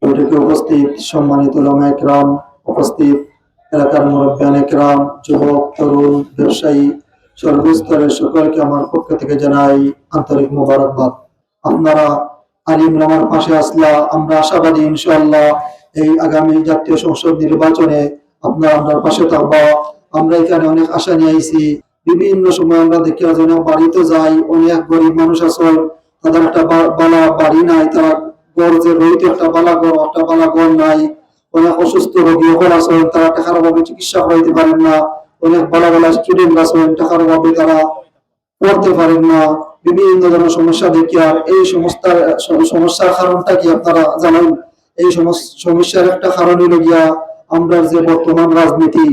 বৈঠকে উপস্থিত সম্মানিত উলামা ইকরাম, উপস্থিত এলাকার মুরব্বিয়ান ইকরাম, যুবক, তরুণ, ব্যবসায়ী, সর্বস্তরের সকলকে আমার পক্ষ থেকে জানাই আন্তরিক মোবারকবাদ। আপনারা আলিম উলামার পাশে আসলা, আমরা আশাবাদী ইনশাআল্লাহ এই আগামী জাতীয় সংসদ নির্বাচনে আপনারা আমার পাশে থাকবা। আমরা এখানে অনেক আশা নিয়ে আইছি। বিভিন্ন সময় আমরা দেখি অনেক বাড়িতে যাই, অনেক গরিব মানুষ আছে, তাদের একটা বালা বাড়ি নাই, তারা গড় যে রইতে একটা বালা ঘর নাই। অনেক অসুস্থ রোগী আছেন, তারা টাকার অভাবে চিকিৎসা করাইতে পারেন না। অনেক বড় বড় স্টুডেন্ট আছেন, টাকার অভাবে তারা পড়তে পারেন না। বিভিন্ন ধরনের সমস্যা দেখি। আর এই সমস্যার কারণটা কি আপনারা জানেন? এই সমস্যার একটা কারণ হলো গিয়া আমরা যে বর্তমান রাজনীতি,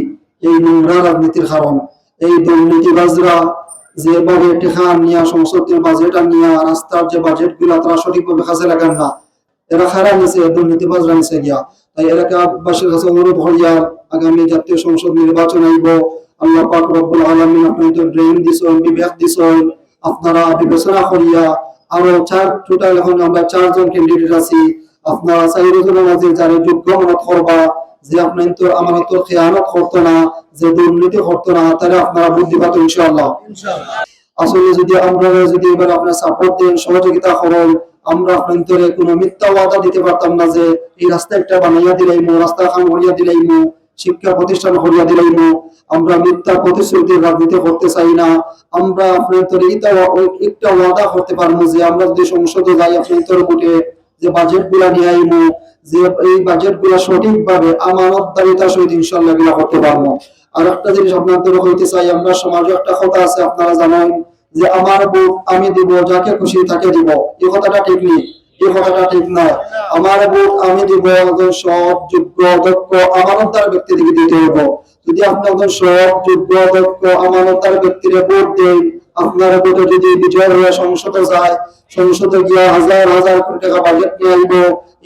এই নোংরা রাজনীতির কারণ। এই দুর্নীতিবাজরা যেভাবে টাকা নিয়ে, সংসদের বাজেট নিয়ে, রাস্তার যে বাজেট গুলা তারা সঠিকভাবে কাজে লাগান না, এরা খারা নিছে, দুর্নীতিবাজরা নিছে গিয়া। তাই এলাকাবাসীর কাছে অনুরোধ হইয়া আগামী জাতীয় সংসদ নির্বাচন আইব। আল্লাহ পাক রব্বুল আলামিন আপনাদের ব্রেইন দিছেন, বিবেক দিছেন, আপনারা বিবেচনা করিয়া আরো টোটাল এখন আমরা 4 জন ক্যান্ডিডেট আছি। আপনারা 4 জনের মাঝে যারা যোগ্য মনত করবা, যে আপনার আমানতর খেয়ানত করতো না, যে দুর্নীতি করতো না, তাহলে আপনারা বুদ্ধি পাতো ইনশাআল্লাহ। আসলে যদি আমরা এবার আপনার সাপোর্ট দেন, সহযোগিতা করেন, আমরা আপনাদের কোনো মিথ্যা ওয়াদা দিতে পারতাম না যে এই রাস্তা একটা বানাইয়া দিলাইমু, রাস্তা খান করিয়া দিলাইমু, শিক্ষা প্রতিষ্ঠান করিয়া দিলাইমু। আমরা মিথ্যা প্রতিশ্রুতির রাজনীতি করতে চাই না। আমরা আপনাদের একটা ওয়াদা করতে পারবো যে আমরা যদি সংসদে যাই, আপনাদের ভোটে যে বাজেট গুলা নিয়ে আইমু, যে এই বাজেট গুলা সঠিকভাবে আমানতদারিতার সহিত ইনশাআল্লাহ এগুলা করতে পারবো। আর একটা জিনিস আপনাদের হইতে চাই, আমরা সমাজে একটা কথা আছে, আপনারা জানেন যে আমার ভোট আমি দিব, যাকে খুশি তাকে দিব। এই কথাটা ঠিক নেই, এই কথাটা ঠিক নয়। আমার ভোট আমি দিব একজন সৎ, যোগ্য, দক্ষ, আমানতদার ব্যক্তিকে দিতে হবে। যদি আপনি একজন সৎ, যোগ্য, দক্ষ, আমানতদার ব্যক্তির ভোট দেন, আপনার ভোটে যদি বিজয় হয়ে সংসদে যায়, সংসদে গিয়া হাজার হাজার কোটি টাকা বাজেট নিয়ে আইব।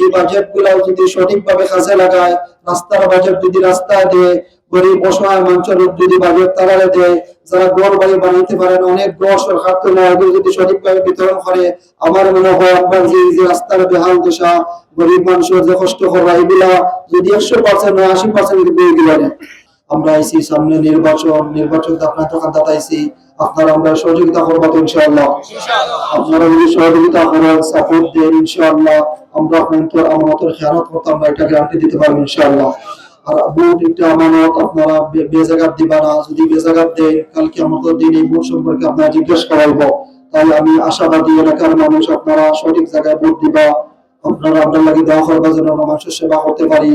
এই বাজেট গুলা যদি সঠিকভাবে কাজে লাগায়, রাস্তার বাজেট যদি রাস্তায় দেয়, গরিব অসহায় মানুষের যদি বাজেট তারা দেয়, যারা ঘর বাড়ি বানাইতে পারেন, অনেক ঘর সরকার তো নয়, যদি সঠিকভাবে বিতরণ করে, আমার মনে হয় আপনার যে রাস্তার বেহাল দশা, গরিব মানুষের যে কষ্ট করা, এগুলা যদি 100% নয় 80% কিন্তু এগুলো নেই। আমরা আইসি সামনে নির্বাচন আপনার দোকান দাতাইছি, আপনারা আমরা সহযোগিতা করবো তো ইনশাআল্লাহ। আপনারা যদি সহযোগিতা করেন, সাপোর্ট দেন, ইনশাআল্লাহ আমরা আপনাদের আমানতের খেয়ানত করতে আমরা এটা গ্যারান্টি দিতে পারবো ইনশাআল্লাহ। আর ভোট একটা আমানত, আপনারা বেজাগাত দিবা না। যদি বেজাগাত দেন, কালকে আমাদের দিন এই ভোট সম্পর্কে আপনারা জিজ্ঞেস করাইবো। তাই আমি আশাবাদী এলাকার মানুষ আপনারা সঠিক জায়গায় ভোট দিবা। আপনারা আপনার লাগে দেওয়া করবার জন্য মানুষের সেবা করতে পারি।